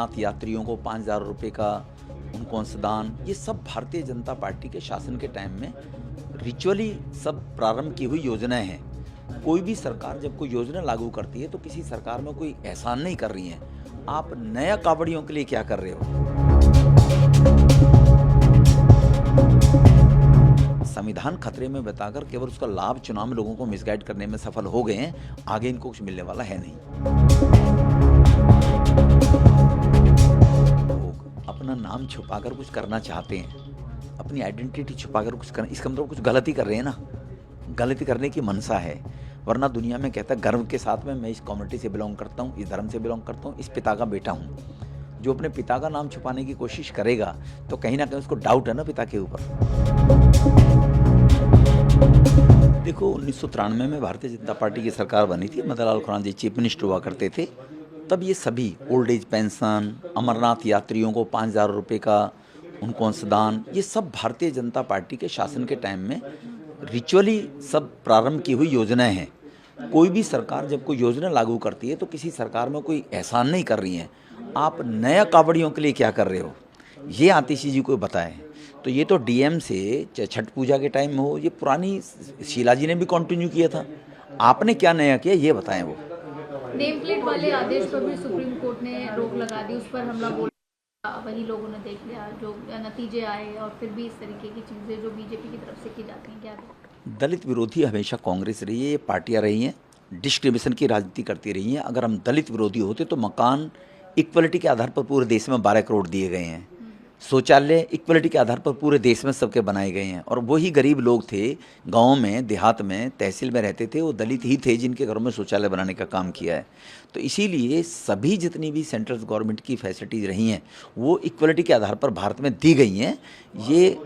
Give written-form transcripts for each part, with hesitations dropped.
अमरनाथ यात्रियों को 5,000 रुपये का उनको अंशदान, ये सब भारतीय जनता पार्टी के शासन के टाइम में रिचुअली सब प्रारंभ की हुई योजनाएं हैं। कोई भी सरकार जब कोई योजना लागू करती है तो किसी सरकार में कोई एहसान नहीं कर रही है। आप नया कांवड़ियों के लिए क्या कर रहे हो? संविधान खतरे में बताकर केवल उसका लाभ चुनाव में लोगों को मिसगाइड करने में सफल हो गए हैं। आगे इनको कुछ मिलने वाला है नहीं। लोग अपना नाम छुपाकर कुछ करना चाहते हैं, अपनी आइडेंटिटी छुपाकर कुछ करना, इसका मतलब कुछ गलती कर रहे हैं ना। गलती करने की मनसा है, वरना दुनिया में कहता है गर्व के साथ में मैं इस कम्युनिटी से बिलोंग करता हूँ, इस धर्म से बिलोंग करता हूँ, इस पिता का बेटा हूँ। जो अपने पिता का नाम छुपाने की कोशिश करेगा तो कहीं ना कहीं उसको डाउट है ना पिता के ऊपर। देखो 1993 में भारतीय जनता पार्टी की सरकार बनी थी, मदन लाल खुराना जी चीफ मिनिस्टर हुआ करते थे। तब ये सभी ओल्ड एज पेंशन, अमरनाथ यात्रियों को 5,000 रुपये का उनको अंशदान, ये सब भारतीय जनता पार्टी के शासन के टाइम में रिचुअली सब प्रारंभ की हुई योजनाएं हैं। कोई भी सरकार जब कोई योजना लागू करती है तो किसी सरकार में कोई एहसान नहीं कर रही है। आप नया कांवड़ियों के लिए क्या कर रहे हो, ये आतिशी जी को बताएं। तो ये तो डीएम से छठ पूजा के टाइम में हो, ये पुरानी शीला जी ने भी कंटिन्यू किया था। आपने क्या नया किया ये बताएं। वो नेम प्लेट वाले आदेश पर भी सुप्रीम कोर्ट ने रोक लगा दी, उस पर हमला बोल वही लोगों ने देख लिया जो नतीजे आए, और फिर भी इस तरीके की चीज़ें जो बीजेपी की तरफ से की जाती हैं, क्या दलित विरोधी हमेशा कांग्रेस रही है, ये पार्टियां रही हैं, डिस्क्रिमिनेशन की राजनीति करती रही हैं। अगर हम दलित विरोधी होते तो मकान इक्वलिटी के आधार पर पूरे देश में 12 करोड़ दिए गए हैं, शौचालय इक्वलिटी के आधार पर पूरे देश में सबके बनाए गए हैं। और वही गरीब लोग थे, गाँव में देहात में तहसील में रहते थे, वो दलित ही थे जिनके घरों में शौचालय बनाने का काम किया है। तो इसीलिए सभी जितनी भी सेंट्रल गवर्नमेंट की फैसिलिटीज़ रही हैं वो इक्वलिटी के आधार पर भारत में दी गई हैं। ये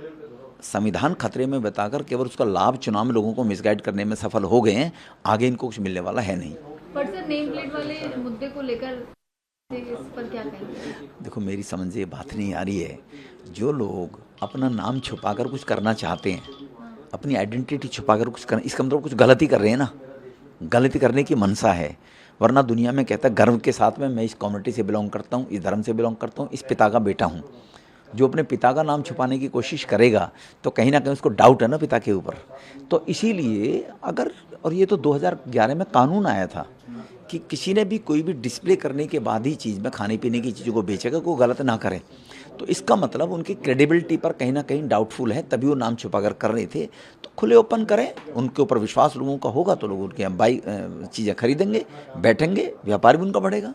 संविधान खतरे में बताकर केवल उसका लाभ चुनाव में लोगों को मिसगाइड करने में सफल हो गए हैं। आगे इनको कुछ मिलने वाला है नहीं। पर सर नेम प्लेट वाले मुद्दे को लेकर इस पर क्या कहेंगे? देखो मेरी समझ से ये बात नहीं आ रही है। जो लोग अपना नाम छुपाकर कुछ करना चाहते हैं, अपनी आइडेंटिटी छुपाकर कुछ करना, इसका मतलब कुछ गलती कर रहे हैं ना। गलती करने की मनसा है, वरना दुनिया में कहता है गर्व के साथ में मैं इस कम्युनिटी से बिलोंग करता हूँ, इस धर्म से बिलोंग करता हूँ, इस पिता का बेटा हूँ। जो अपने पिता का नाम छुपाने की कोशिश करेगा तो कहीं ना कहीं उसको डाउट है ना पिता के ऊपर। तो इसीलिए अगर, और ये तो 2011 में कानून आया था कि किसी ने भी कोई भी डिस्प्ले करने के बाद ही चीज़ में, खाने पीने की चीज़ों को बेचेगा, कोई गलत ना करे। तो इसका मतलब उनकी क्रेडिबिलिटी पर कहीं ना कहीं डाउटफुल है, तभी वो नाम छुपाकर कर रहे थे। तो खुले ओपन करें, उनके ऊपर विश्वास लोगों का होगा तो लोग उनके यहाँ चीज़ें खरीदेंगे, बैठेंगे, व्यापार भी उनका बढ़ेगा।